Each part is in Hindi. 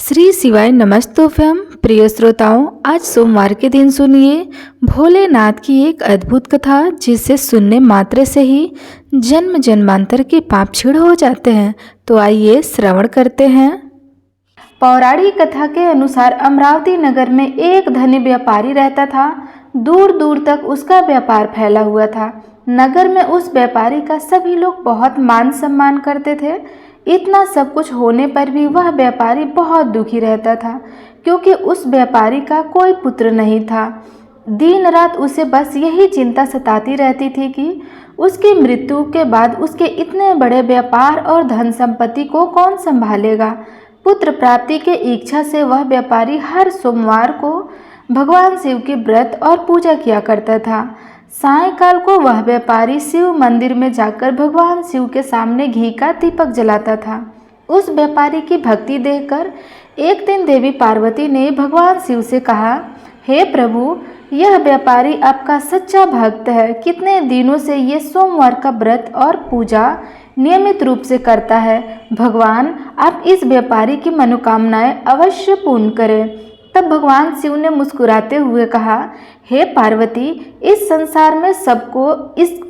श्री शिवाय नमस्तोभ्यम। प्रिय श्रोताओं, आज सोमवार के दिन सुनिए भोलेनाथ की एक अद्भुत कथा, जिसे सुनने मात्र से ही जन्म जन्मांतर के पाप क्षीण हो जाते हैं। तो आइए श्रवण करते हैं। पौराणिक कथा के अनुसार अमरावती नगर में एक धनी व्यापारी रहता था। दूर दूर तक उसका व्यापार फैला हुआ था। नगर में उस व्यापारी का सभी लोग बहुत मान सम्मान करते थे। इतना सब कुछ होने पर भी वह व्यापारी बहुत दुखी रहता था, क्योंकि उस व्यापारी का कोई पुत्र नहीं था। दिन रात उसे बस यही चिंता सताती रहती थी कि उसकी मृत्यु के बाद उसके इतने बड़े व्यापार और धन संपत्ति को कौन संभालेगा। पुत्र प्राप्ति के इच्छा से वह व्यापारी हर सोमवार को भगवान शिव के व्रत और पूजा किया करता था। सायंकाल को वह व्यापारी शिव मंदिर में जाकर भगवान शिव के सामने घी का दीपक जलाता था। उस व्यापारी की भक्ति देखकर एक दिन देवी पार्वती ने भगवान शिव से कहा, हे प्रभु, यह व्यापारी आपका सच्चा भक्त है। कितने दिनों से ये सोमवार का व्रत और पूजा नियमित रूप से करता है। भगवान, आप इस व्यापारी की मनोकामनाएं अवश्य पूर्ण करें। तब भगवान शिव ने मुस्कुराते हुए कहा, हे पार्वती, इस संसार में सबको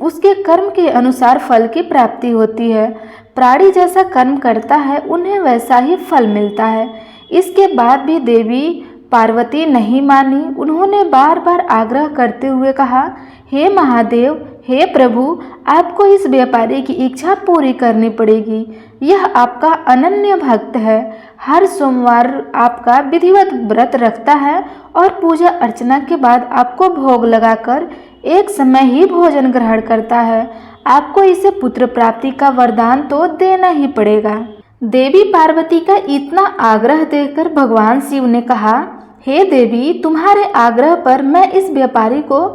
उसके कर्म के अनुसार फल की प्राप्ति होती है। प्राणी जैसा कर्म करता है उन्हें वैसा ही फल मिलता है। इसके बाद भी देवी पार्वती नहीं मानी। उन्होंने बार बार आग्रह करते हुए कहा, हे महादेव, हे प्रभु, आपको इस व्यापारी की इच्छा पूरी करनी पड़ेगी। यह आपका अनन्य भक्त है। हर सोमवार आपका विधिवत व्रत रखता है और पूजा अर्चना के बाद आपको भोग लगाकर एक समय ही भोजन ग्रहण करता है। आपको इसे पुत्र प्राप्ति का वरदान तो देना ही पड़ेगा। देवी पार्वती का इतना आग्रह देखकर भगवान शिव ने कहा, हे देवी, तुम्हारे आग्रह पर मैं इस व्यापारी को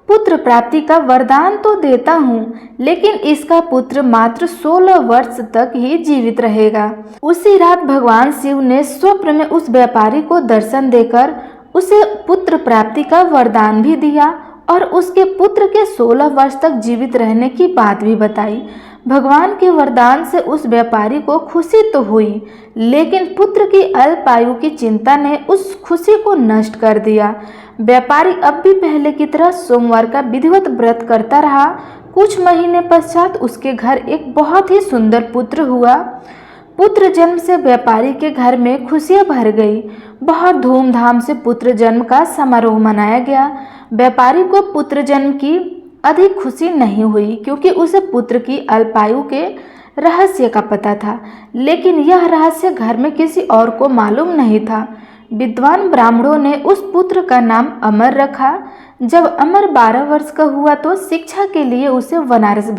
पुत्र प्राप्ति का वरदान तो देता हूँ, लेकिन इसका पुत्र मात्र 16 वर्ष तक ही जीवित रहेगा। उसी रात भगवान शिव ने स्वप्न में उस व्यापारी को दर्शन देकर उसे पुत्र प्राप्ति का वरदान भी दिया और उसके पुत्र के 16 वर्ष तक जीवित रहने की बात भी बताई। भगवान के वरदान से उस व्यापारी को खुशी तो हुई, लेकिन पुत्र की अल्पायु की चिंता ने उस खुशी को नष्ट कर दिया। व्यापारी अब भी पहले की तरह सोमवार का विधिवत व्रत करता रहा। कुछ महीने पश्चात उसके घर एक बहुत ही सुंदर पुत्र हुआ। पुत्र जन्म से व्यापारी के घर में खुशियां भर गई। बहुत धूमधाम से पुत्र जन्म का समारोह मनाया गया। व्यापारी को पुत्र जन्म की अधिक खुशी नहीं हुई, क्योंकि उसे पुत्र की अल्पायु के रहस्य का पता था, लेकिन यह रहस्य घर में किसी और को मालूम नहीं था। विद्वान ब्राह्मणों ने उस पुत्र का नाम अमर रखा। जब अमर 12 वर्ष का हुआ तो शिक्षा के लिए उसे बनारस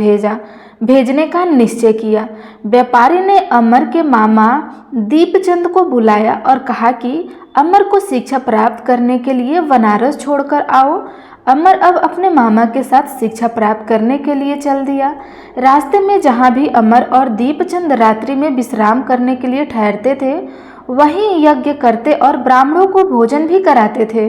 भेजने का निश्चय किया। व्यापारी ने अमर के मामा दीपचंद को बुलाया और कहा कि अमर को शिक्षा प्राप्त करने के लिए बनारस छोड़कर आओ। अमर अब अपने मामा के साथ शिक्षा प्राप्त करने के लिए चल दिया। रास्ते में जहाँ भी अमर और दीपचंद रात्रि में विश्राम करने के लिए ठहरते थे, वहीं यज्ञ करते और ब्राह्मणों को भोजन भी कराते थे।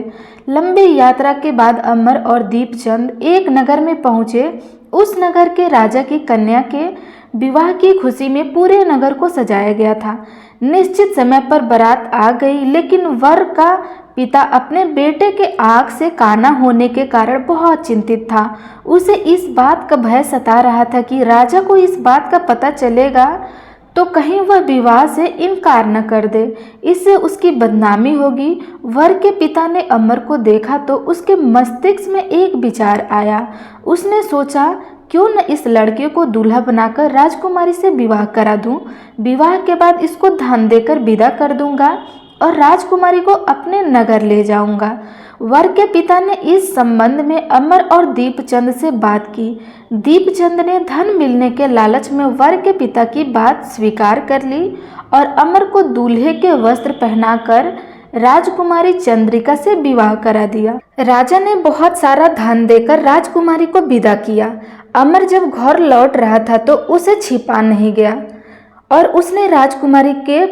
लंबी यात्रा के बाद अमर और दीपचंद एक नगर में पहुँचे। उस नगर के राजा की कन्या के विवाह की खुशी में पूरे नगर को सजाया गया था। निश्चित समय पर बारात आ गई, लेकिन वर का पिता अपने बेटे के आँख से काना होने के कारण बहुत चिंतित था। उसे इस बात का भय सता रहा था कि राजा को इस बात का पता चलेगा तो कहीं वह विवाह से इनकार न कर दे, इससे उसकी बदनामी होगी। वर के पिता ने अमर को देखा तो उसके मस्तिष्क में एक विचार आया। उसने सोचा, क्यों न इस लड़के को दूल्हा बनाकर राजकुमारी से विवाह करा दूं। विवाह के बाद इसको धन देकर विदा कर दूंगा और राजकुमारी को अपने नगर ले जाऊंगा। वर के पिता ने इस संबंध में अमर और दीपचंद से बात की। दीपचंद ने धन मिलने के लालच में वर के पिता की बात स्वीकार कर ली और अमर को दूल्हे के वस्त्र पहनाकर राजकुमारी चंद्रिका से विवाह करा दिया। राजा ने बहुत सारा धन देकर राजकुमारी को विदा किया। अमर जब घर लौट रहा था तो उसे छिपा नहीं गया और उसने राजकुमारी के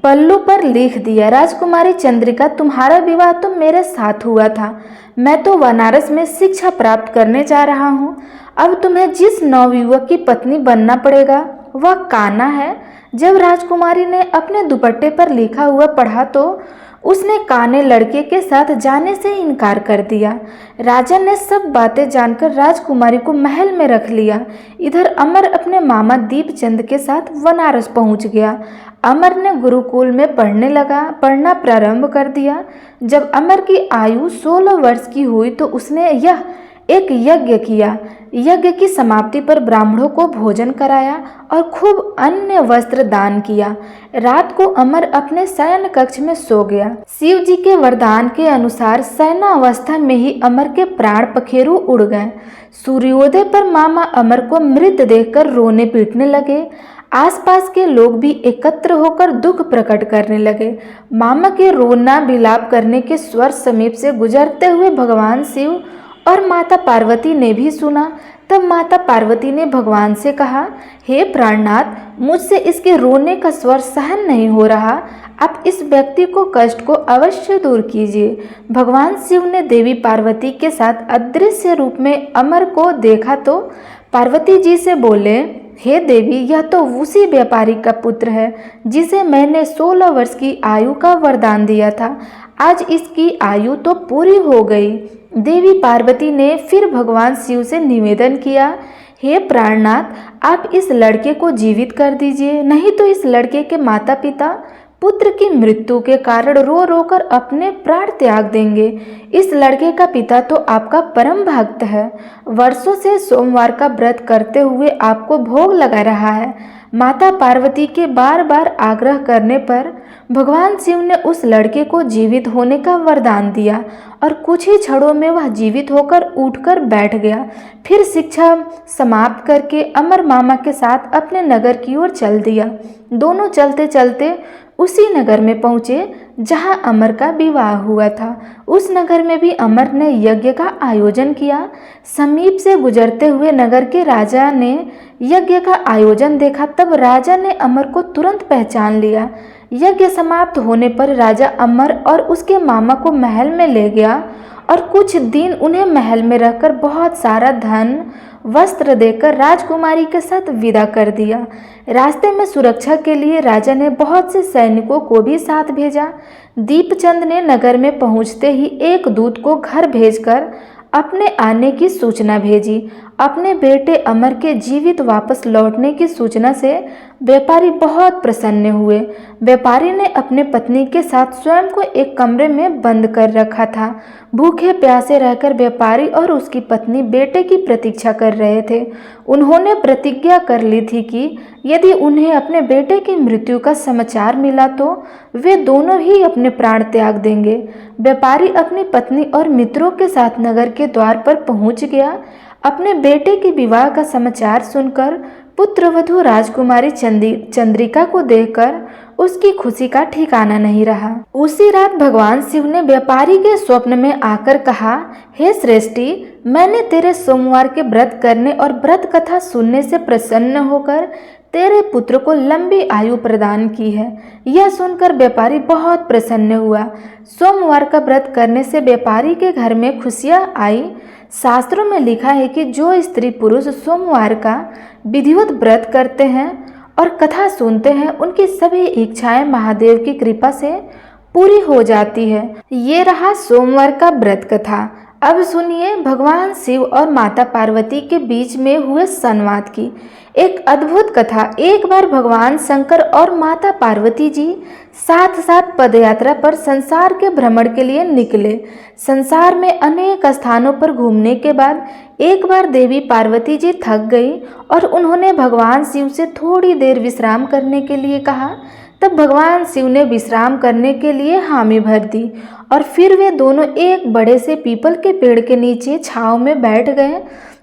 पल्लू पर लिख दिया, राजकुमारी चंद्रिका, तुम्हारा विवाह तो मेरे साथ हुआ था। मैं तो बनारस में शिक्षा प्राप्त करने जा रहा हूँ। अब तुम्हें जिस नवयुवक की पत्नी बनना पड़ेगा वह काना है। जब राजकुमारी ने अपने दुपट्टे पर लिखा हुआ पढ़ा तो उसने काने लड़के के साथ जाने से इनकार कर दिया। राजा ने सब बातें जानकर राजकुमारी को महल में रख लिया। इधर अमर अपने मामा दीपचंद के साथ बनारस पहुंच गया। अमर ने गुरुकुल में पढ़ना प्रारंभ कर दिया। जब अमर की आयु 16 वर्ष की हुई तो उसने एक यज्ञ किया। यज्ञ की समाप्ति पर ब्राह्मणों को भोजन कराया और खूब अन्य वस्त्र दान किया। रात को अमर अपने शयन कक्ष में सो गया। शिव जी के वरदान के अनुसार शयनावस्था में ही अमर के प्राण पखेरु उड़ गए। सूर्योदय पर मामा अमर को मृत देखकर रोने पीटने लगे। आसपास के लोग भी एकत्र होकर दुख प्रकट करने लगे। मामा के रोना विलाप करने के स्वर समीप से गुजरते हुए भगवान शिव और माता पार्वती ने भी सुना। तब माता पार्वती ने भगवान से कहा, हे प्राणनाथ, मुझसे इसके रोने का स्वर सहन नहीं हो रहा। आप इस व्यक्ति को कष्ट को अवश्य दूर कीजिए। भगवान शिव ने देवी पार्वती के साथ अदृश्य रूप में अमर को देखा तो पार्वती जी से बोले, हे देवी, यह तो उसी व्यापारी का पुत्र है जिसे मैंने 16 वर्ष की आयु का वरदान दिया था। आज इसकी आयु तो पूरी हो गई। देवी पार्वती ने फिर भगवान शिव से निवेदन किया, हे प्राणनाथ, आप इस लड़के को जीवित कर दीजिए, नहीं तो इस लड़के के माता पिता पुत्र की मृत्यु के कारण रो रो कर अपने प्राण त्याग देंगे। इस लड़के का पिता तो आपका परम भक्त है, वर्षों से सोमवार का व्रत करते हुए आपको भोग लगा रहा है। माता पार्वती के बार बार आग्रह करने पर भगवान शिव ने उस लड़के को जीवित होने का वरदान दिया और कुछ ही क्षणों में वह जीवित होकर उठकर बैठ गया। फिर शिक्षा समाप्त करके अमर मामा के साथ अपने नगर की ओर चल दिया। दोनों चलते चलते उसी नगर में पहुँचे जहाँ अमर का विवाह हुआ था। उस नगर में भी अमर ने यज्ञ का आयोजन किया। समीप से गुजरते हुए नगर के राजा ने यज्ञ का आयोजन देखा। तब राजा ने अमर को तुरंत पहचान लिया। यज्ञ समाप्त होने पर राजा अमर और उसके मामा को महल में ले गया और कुछ दिन उन्हें महल में रखकर बहुत सारा धन वस्त्र देकर राजकुमारी के साथ विदा कर दिया। रास्ते में सुरक्षा के लिए राजा ने बहुत से सैनिकों को भी साथ भेजा। दीपचंद ने नगर में पहुंचते ही एक दूत को घर भेजकर अपने आने की सूचना भेजी। अपने बेटे अमर के जीवित वापस लौटने की सूचना से व्यापारी बहुत प्रसन्न हुए। व्यापारी ने अपने पत्नी के साथ स्वयं को एक कमरे में बंद कर रखा था। भूखे प्यासे रहकर व्यापारी और उसकी पत्नी बेटे की प्रतीक्षा कर रहे थे। उन्होंने प्रतिज्ञा कर ली थी कि यदि उन्हें अपने बेटे की मृत्यु का समाचार मिला तो वे दोनों ही अपने प्राण त्याग देंगे। व्यापारी अपनी पत्नी और मित्रों के साथ नगर के द्वार पर पहुंच गया। अपने बेटे के विवाह का समाचार सुनकर पुत्रवधू राजकुमारी चंद्रिका को देखकर उसकी खुशी का ठिकाना नहीं रहा। उसी रात भगवान शिव ने व्यापारी के स्वप्न में आकर कहा, हे श्रेष्ठी, मैंने तेरे सोमवार के व्रत करने और व्रत कथा सुनने से प्रसन्न होकर तेरे पुत्र को लंबी आयु प्रदान की है। यह सुनकर व्यापारी बहुत प्रसन्न हुआ। सोमवार का व्रत करने से व्यापारी के घर में खुशियाँ आई। शास्त्रों में लिखा है कि जो स्त्री पुरुष सोमवार का विधिवत व्रत करते हैं और कथा सुनते हैं, उनकी सभी इच्छाएं महादेव की कृपा से पूरी हो जाती है। ये रहा सोमवार का व्रत कथा। अब सुनिए भगवान शिव और माता पार्वती के बीच में हुए संवाद की एक अद्भुत कथा। एक बार भगवान शंकर और माता पार्वती जी साथ साथ पदयात्रा पर संसार के भ्रमण के लिए निकले। संसार में अनेक स्थानों पर घूमने के बाद एक बार देवी पार्वती जी थक गई और उन्होंने भगवान शिव से थोड़ी देर विश्राम करने के लिए कहा। तब भगवान शिव ने विश्राम करने के लिए हामी भर दी और फिर वे दोनों एक बड़े से पीपल के पेड़ के नीचे छांव में बैठ गए।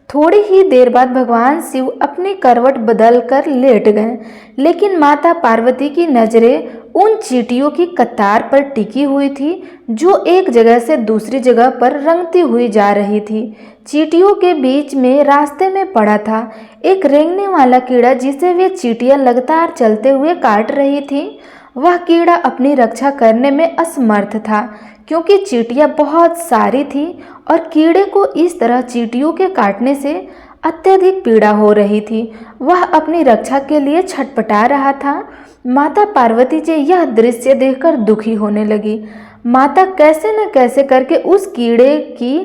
थोड़ी ही देर बाद भगवान शिव अपनी करवट बदल कर लेट गए, लेकिन माता पार्वती की नजरें उन चींटियों की कतार पर टिकी हुई थी जो एक जगह से दूसरी जगह पर रंगती हुई जा रही थी। चींटियों के बीच में रास्ते में पड़ा था एक रेंगने वाला कीड़ा जिसे वे चींटियां लगातार चलते हुए काट रही थी। वह कीड़ा अपनी रक्षा करने में असमर्थ था क्योंकि चींटियां बहुत सारी थी और कीड़े को इस तरह चींटियों के काटने से अत्यधिक पीड़ा हो रही थी। वह अपनी रक्षा के लिए छटपटा रहा था। माता पार्वती जी यह दृश्य देखकर दुखी होने लगी। माता कैसे न कैसे करके उस कीड़े की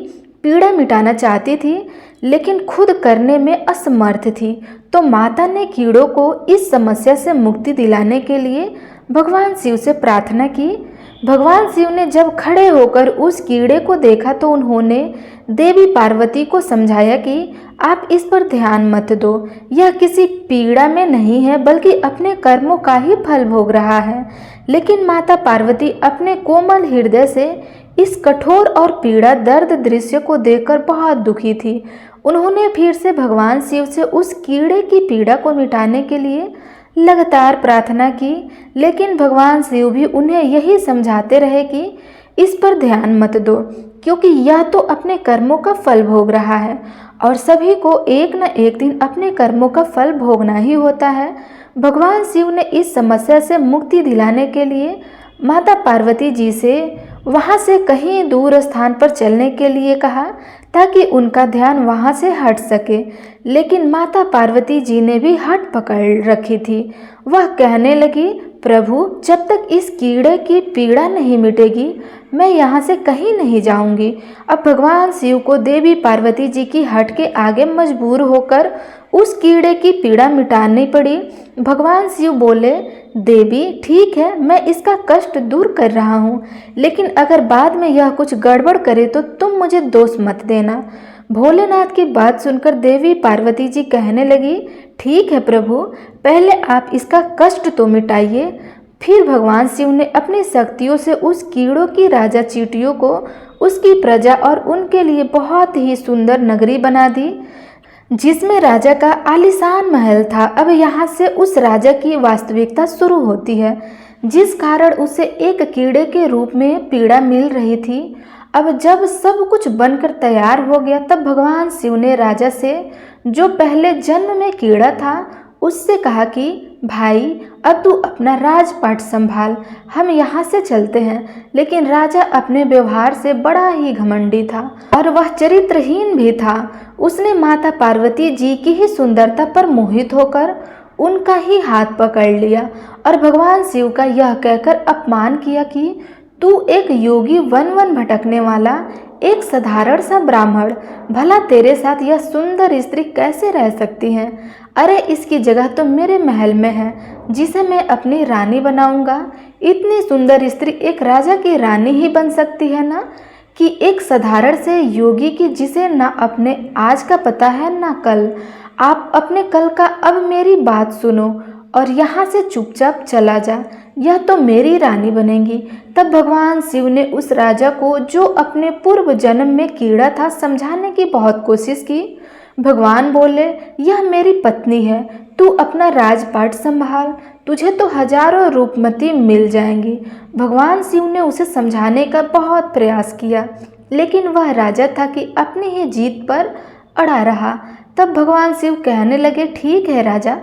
पीड़ा मिटाना चाहती थी, लेकिन खुद करने में असमर्थ थी। तो माता ने कीड़ों को इस समस्या से मुक्ति दिलाने के लिए भगवान शिव से प्रार्थना की। भगवान शिव ने जब खड़े होकर उस कीड़े को देखा तो उन्होंने देवी पार्वती को समझाया कि आप इस पर ध्यान मत दो, यह किसी पीड़ा में नहीं है बल्कि अपने कर्मों का ही फल भोग रहा है। लेकिन माता पार्वती अपने कोमल हृदय से इस कठोर और पीड़ा दर्द दृश्य को देखकर बहुत दुखी थी। उन्होंने फिर से भगवान शिव से उस कीड़े की पीड़ा को मिटाने के लिए लगातार प्रार्थना की, लेकिन भगवान शिव भी उन्हें यही समझाते रहे कि इस पर ध्यान मत दो, क्योंकि यह तो अपने कर्मों का फल भोग रहा है और सभी को एक न एक दिन अपने कर्मों का फल भोगना ही होता है। भगवान शिव ने इस समस्या से मुक्ति दिलाने के लिए माता पार्वती जी से वहाँ से कहीं दूर स्थान पर चलने के लिए कहा, ताकि उनका ध्यान वहाँ से हट सके। लेकिन माता पार्वती जी ने भी हट पकड़ रखी थी। वह कहने लगी, प्रभु, जब तक इस कीड़े की पीड़ा नहीं मिटेगी मैं यहाँ से कहीं नहीं जाऊंगी। अब भगवान शिव को देवी पार्वती जी की हट के आगे मजबूर होकर उस कीड़े की पीड़ा मिटानी पड़ी। भगवान शिव बोले, देवी ठीक है, मैं इसका कष्ट दूर कर रहा हूँ, लेकिन अगर बाद में यह कुछ गड़बड़ करे तो तुम मुझे दोष मत देना। भोलेनाथ की बात सुनकर देवी पार्वती जी कहने लगी, ठीक है प्रभु, पहले आप इसका कष्ट तो मिटाइए। फिर भगवान शिव ने अपनी शक्तियों से उस कीड़ों की राजा चींटियों को उसकी प्रजा और उनके लिए बहुत ही सुंदर नगरी बना दी, जिसमें राजा का आलीशान महल था। अब यहाँ से उस राजा की वास्तविकता शुरू होती है, जिस कारण उसे एक कीड़े के रूप में पीड़ा मिल रही थी। अब जब सब कुछ बनकर तैयार हो गया, तब भगवान शिव ने राजा से, जो पहले जन्म में कीड़ा था, उससे कहा कि भाई, अब तू अपना राजपाट संभाल, हम यहाँ से चलते हैं। लेकिन राजा अपने व्यवहार से बड़ा ही घमंडी था और वह चरित्रहीन भी था। उसने माता पार्वती जी की ही सुंदरता पर मोहित होकर उनका ही हाथ पकड़ लिया और भगवान शिव का यह कहकर अपमान किया कि तू एक योगी वन वन भटकने वाला एक साधारण सा ब्राह्मण, भला तेरे साथ यह सुंदर स्त्री कैसे रह सकती है? अरे इसकी जगह तो मेरे महल में है, जिसे मैं अपनी रानी बनाऊंगा। इतनी सुंदर स्त्री एक राजा की रानी ही बन सकती है ना, कि एक साधारण से योगी की, जिसे ना अपने आज का पता है ना कल। आप अपने कल का अब मेरी बात सुनो और यहाँ से चुपचाप चला जा, यह तो मेरी रानी बनेगी। तब भगवान शिव ने उस राजा को, जो अपने पूर्व जन्म में कीड़ा था, समझाने की बहुत कोशिश की। भगवान बोले, यह मेरी पत्नी है, तू अपना राजपाट संभाल, तुझे तो हजारों रूपमती मिल जाएंगी। भगवान शिव ने उसे समझाने का बहुत प्रयास किया, लेकिन वह राजा था कि अपनी ही जीत पर अड़ा रहा। तब भगवान शिव कहने लगे, ठीक है राजा,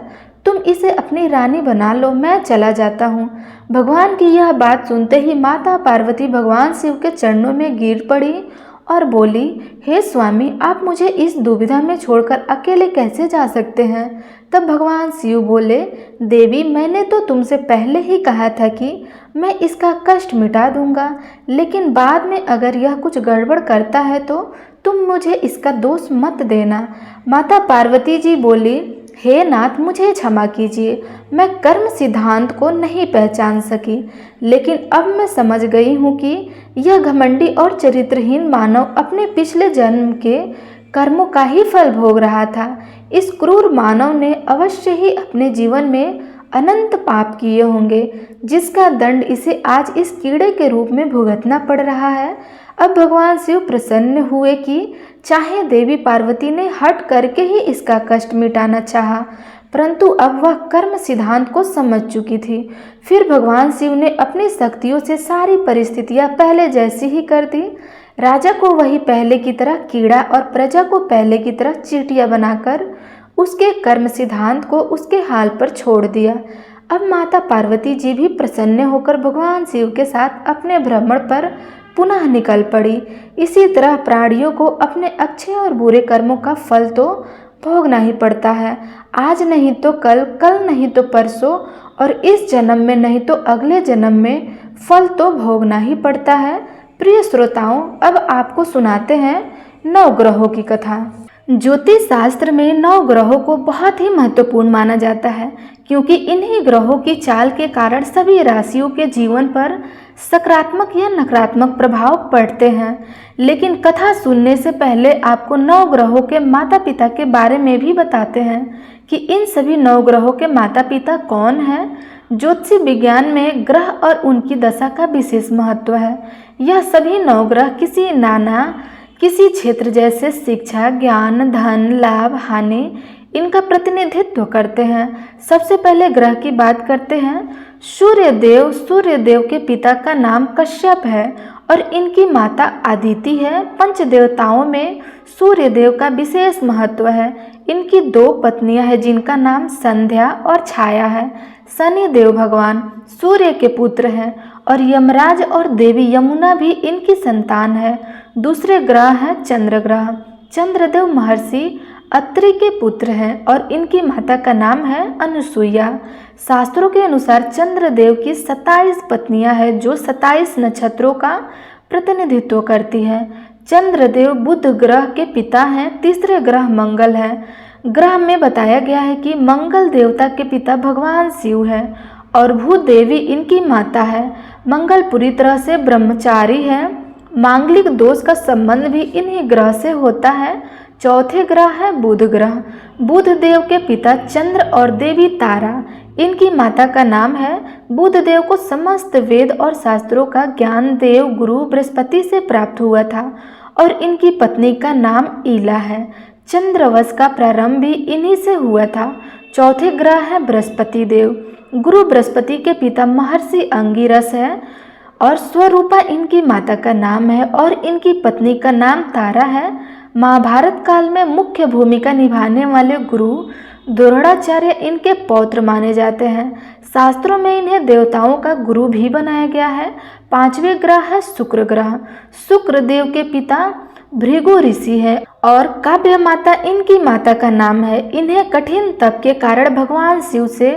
तुम इसे अपनी रानी बना लो, मैं चला जाता हूँ। भगवान की यह बात सुनते ही माता पार्वती भगवान शिव के चरणों में गिर पड़ी और बोली, हे स्वामी, आप मुझे इस दुविधा में छोड़कर अकेले कैसे जा सकते हैं? तब भगवान शिव बोले, देवी, मैंने तो तुमसे पहले ही कहा था कि मैं इसका कष्ट मिटा दूंगा, लेकिन बाद में अगर यह कुछ गड़बड़ करता है तो तुम मुझे इसका दोष मत देना। माता पार्वती जी बोली, हे नाथ, मुझे क्षमा कीजिए, मैं कर्म सिद्धांत को नहीं पहचान सकी, लेकिन अब मैं समझ गई हूँ कि यह घमंडी और चरित्रहीन मानव अपने पिछले जन्म के कर्मों का ही फल भोग रहा था। इस क्रूर मानव ने अवश्य ही अपने जीवन में अनंत पाप किए होंगे, जिसका दंड इसे आज इस कीड़े के रूप में भुगतना पड़ रहा है। अब भगवान शिव प्रसन्न हुए कि चाहे देवी पार्वती ने हट करके ही इसका कष्ट मिटाना चाहा, परंतु अब वह कर्म सिद्धांत को समझ चुकी थी। फिर भगवान शिव ने अपनी शक्तियों से सारी परिस्थितियां पहले जैसी ही कर दी। राजा को वही पहले की तरह कीड़ा और प्रजा को पहले की तरह चींटियां बनाकर उसके कर्म सिद्धांत को उसके हाल पर छोड़ दिया। अब माता पार्वती जी भी प्रसन्न होकर भगवान शिव के साथ अपने भ्रमण पर पुनः निकल पड़ी। इसी तरह प्राणियों को अपने अच्छे और बुरे कर्मों का फल तो भोगना ही पड़ता है, आज नहीं तो कल, कल नहीं तो परसों, और इस जन्म में नहीं तो अगले जन्म में फल तो भोगना ही पड़ता है। प्रिय श्रोताओं, अब आपको सुनाते हैं नवग्रहों की कथा। ज्योतिष शास्त्र में नवग्रहों को बहुत ही महत्वपूर्ण माना जाता है, क्योंकि इन्हीं ग्रहों की चाल के कारण सभी राशियों के जीवन पर सकारात्मक या नकारात्मक प्रभाव पड़ते हैं। लेकिन कथा सुनने से पहले आपको नवग्रहों के माता पिता के बारे में भी बताते हैं कि इन सभी नवग्रहों के माता पिता कौन हैं। ज्योतिषी विज्ञान में ग्रह और उनकी दशा का विशेष महत्व है। यह सभी नवग्रह किसी क्षेत्र जैसे शिक्षा, ज्ञान, धन, लाभ, हानि इनका प्रतिनिधित्व करते हैं। सबसे पहले ग्रह की बात करते हैं। सूर्यदेव के पिता का नाम कश्यप है और इनकी माता अदिति है। पंचदेवताओं में सूर्यदेव का विशेष महत्व है। इनकी 2 पत्नियां हैं जिनका नाम संध्या और छाया है। शनिदेव भगवान सूर्य के पुत्र हैं और यमराज और देवी यमुना भी इनकी संतान है। दूसरे ग्रह हैं चंद्र ग्रह। चंद्रदेव महर्षि अत्रि के पुत्र हैं और इनकी माता का नाम है अनुसुईया। शास्त्रों के अनुसार चंद्रदेव की 27 पत्नियां हैं जो 27 नक्षत्रों का प्रतिनिधित्व करती हैं। चंद्रदेव बुध ग्रह के पिता हैं। तीसरे ग्रह मंगल है। ग्रह में बताया गया है कि मंगल देवता के पिता भगवान शिव है और भूदेवी इनकी माता है। मंगल पूरी तरह से ब्रह्मचारी है। मांगलिक दोष का संबंध भी इन्हीं ग्रह से होता है। चौथे ग्रह है बुध ग्रह। बुध देव के पिता चंद्र और देवी तारा, इनकी माता का नाम है। बुध देव को समस्त वेद और शास्त्रों का ज्ञान देव गुरु बृहस्पति से प्राप्त हुआ था और इनकी पत्नी का नाम ईला है। चंद्रवंश का प्रारंभ भी इन्हीं से हुआ था। चौथे ग्रह है बृहस्पति देव। गुरु बृहस्पति के पिता महर्षि अंगिरस है और स्वरूपा इनकी माता का नाम है और इनकी पत्नी का नाम तारा है। महाभारत काल में मुख्य भूमिका निभाने वाले गुरु द्रोणाचार्य इनके पौत्र माने जाते हैं। शास्त्रों में इन्हें देवताओं का गुरु भी बनाया गया है। 5वें ग्रह है शुक्र ग्रह। शुक्र देव के पिता भृगु ऋषि है और काव्य माता इनकी माता का नाम है। इन्हें कठिन तप के कारण भगवान शिव से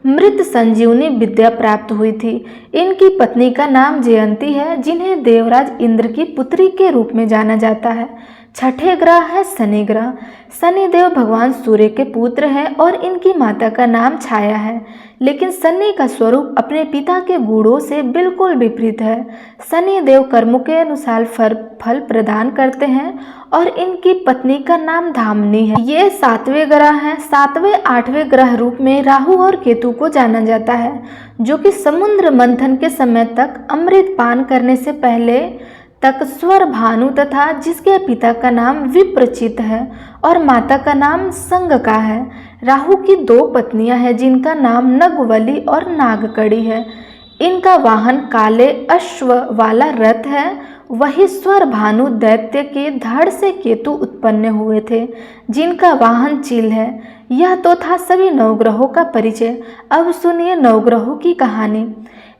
मृत संजीवनी विद्या प्राप्त हुई थी। इनकी पत्नी का नाम जयंती है, जिन्हें देवराज इंद्र की पुत्री के रूप में जाना जाता है। 6ठे ग्रह है शनि ग्रह। शनिदेव भगवान सूर्य के पुत्र हैं और इनकी माता का नाम छाया है। लेकिन शनि का स्वरूप अपने पिता के गुणों से बिल्कुल विपरीत है। शनिदेव कर्मों के अनुसार फल प्रदान करते हैं और इनकी पत्नी का नाम धामनी है। ये 7वें ग्रह हैं। 7वें 8वें ग्रह रूप में राहु और केतु को जाना जाता है, जो कि समुद्र मंथन के समय तक अमृत पान करने से पहले तक स्वर भानु तथा जिसके पिता का नाम विप्रचित है और माता का नाम संगका है। राहु की 2 पत्नियां हैं जिनका नाम नगवली और नागकड़ी है। इनका वाहन काले अश्व वाला रथ है। वही स्वर भानु दैत्य के धड़ से केतु उत्पन्न हुए थे, जिनका वाहन चील है। यह तो था सभी नवग्रहों का परिचय। अब सुनिए नवग्रहों की कहानी।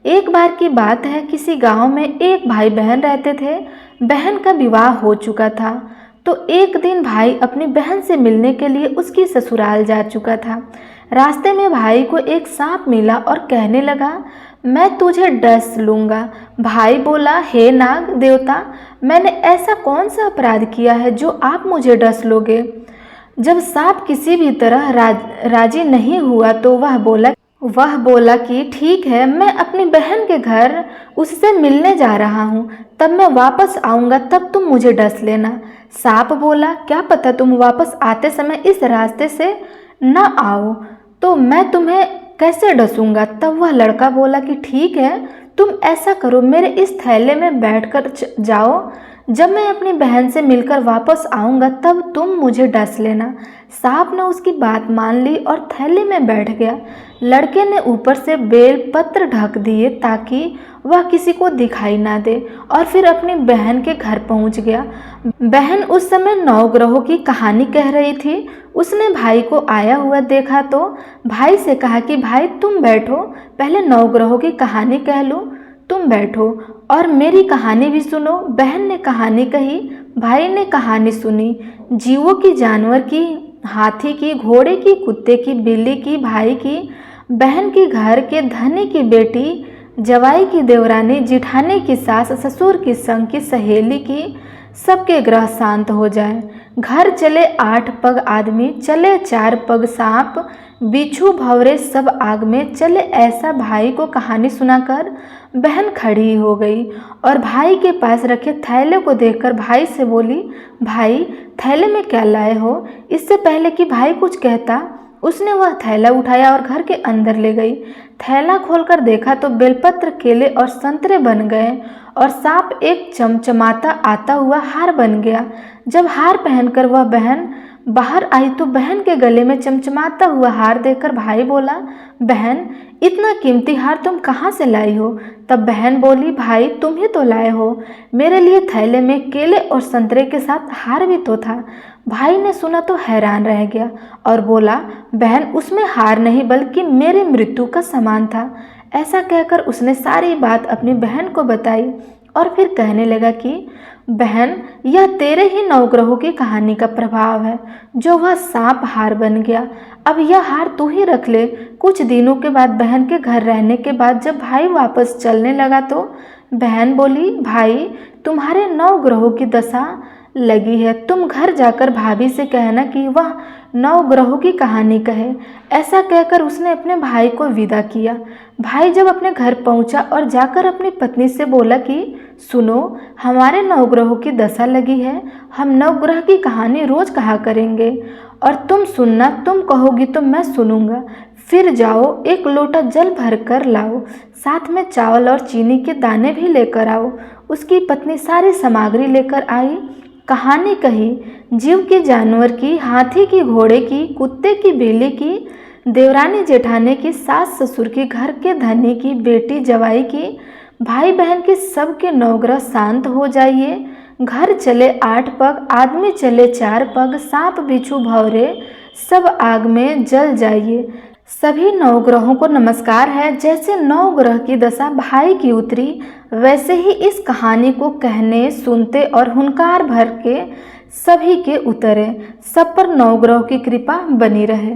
एक बार की बात है, किसी गांव में एक भाई बहन रहते थे। बहन का विवाह हो चुका था, तो एक दिन भाई अपनी बहन से मिलने के लिए उसकी ससुराल जा चुका था। रास्ते में भाई को एक सांप मिला और कहने लगा, मैं तुझे डस लूँगा। भाई बोला, हे नाग देवता, मैंने ऐसा कौन सा अपराध किया है जो आप मुझे डस लोगे। जब सांप किसी भी तरह राजी नहीं हुआ तो वह बोला कि ठीक है, मैं अपनी बहन के घर उससे मिलने जा रहा हूँ, तब मैं वापस आऊँगा, तब तुम मुझे डस लेना। सांप बोला, क्या पता तुम वापस आते समय इस रास्ते से न आओ तो मैं तुम्हें कैसे डसूंगा। तब वह लड़का बोला कि ठीक है, तुम ऐसा करो, मेरे इस थैले में बैठकर जाओ, जब मैं अपनी बहन से मिलकर वापस आऊँगा तब तुम मुझे डस लेना। सांप ने उसकी बात मान ली और थैले में बैठ गया। लड़के ने ऊपर से बेल पत्र ढक दिए ताकि वह किसी को दिखाई ना दे और फिर अपनी बहन के घर पहुंच गया। बहन उस समय नवग्रहों की कहानी कह रही थी। उसने भाई को आया हुआ देखा तो भाई से कहा कि भाई तुम बैठो, पहले नवग्रहों की कहानी कह लूँ, तुम बैठो और मेरी कहानी भी सुनो। बहन ने कहानी कही, भाई ने कहानी सुनी। जीवों की, जानवर की, हाथी की, घोड़े की, कुत्ते की, बिल्ली की, भाई की, बहन की घर के धनी की बेटी, जवाई की देवरानी, जिठानी की सास, ससुर की संग की सहेली की, सबके ग्रह शांत हो जाए। घर चले 8 पग आदमी, चले 4 पग सांप, बिच्छू भंवरे सब आग में चले। ऐसा भाई को कहानी सुनाकर बहन खड़ी हो गई और भाई के पास रखे थैले को देखकर भाई से बोली, भाई थैले में क्या लाए हो? इससे पहले कि भाई कुछ कहता, उसने वह थैला उठाया और घर के अंदर ले गई। थैला खोलकर देखा तो बेलपत्र, केले और संतरे बन गए और सांप एक चमचमाता आता हुआ हार बन गया। जब हार पहनकर वह बहन बाहर आई तो बहन के गले में चमचमाता हुआ हार देखकर भाई बोला, बहन इतना कीमती हार तुम कहाँ से लाई हो? तब बहन बोली, भाई तुम ही तो लाए हो। मेरे लिए थैले में केले और संतरे के साथ हार भी तो था। भाई ने सुना तो हैरान रह गया और बोला, बहन उसमें हार नहीं बल्कि मेरे मृत्यु का सामान था। ऐसा कहकर उसने सारी बात अपनी बहन को बताई और फिर कहने लगा कि बहन, यह तेरे ही नवग्रहों की कहानी का प्रभाव है, जो वह सांप हार बन गया। अब यह हार तू ही रख ले। कुछ दिनों के बाद बहन के घर रहने के बाद जब भाई वापस चलने लगा तो बहन बोली, भाई तुम्हारे 9 ग्रहों की दशा लगी है, तुम घर जाकर भाभी से कहना कि वह 9 ग्रहों की कहानी कहे। ऐसा कहकर उसने अपने भाई को विदा किया। भाई जब अपने घर पहुंचा और जाकर अपनी पत्नी से बोला कि सुनो, हमारे 9 ग्रहों की दशा लगी है, हम 9 ग्रह की कहानी रोज कहा करेंगे और तुम सुनना, तुम कहोगी तो मैं सुनूंगा। फिर जाओ, एक लोटा जल भर कर लाओ, साथ में चावल और चीनी के दाने भी लेकर आओ। उसकी पत्नी सारी सामग्री लेकर आई। कहानी कही, जीव की, जानवर की, हाथी की, घोड़े की, कुत्ते की, बिल्ली की, देवरानी जेठानी की, सास ससुर की, घर के धनी की, बेटी जवाई की, भाई बहन की, सबके 9 ग्रह शांत हो जाइए। घर चले 8 पग आदमी, चले 4 पग सांप, बिच्छू भंवरे सब आग में जल जाइए। सभी 9 ग्रहों को नमस्कार है। जैसे 9 ग्रह की दशा भाई की उतरी, वैसे ही इस कहानी को कहने, सुनते और हुंकार भर के सभी के उतरे। सब पर 9 ग्रहों की कृपा बनी रहे।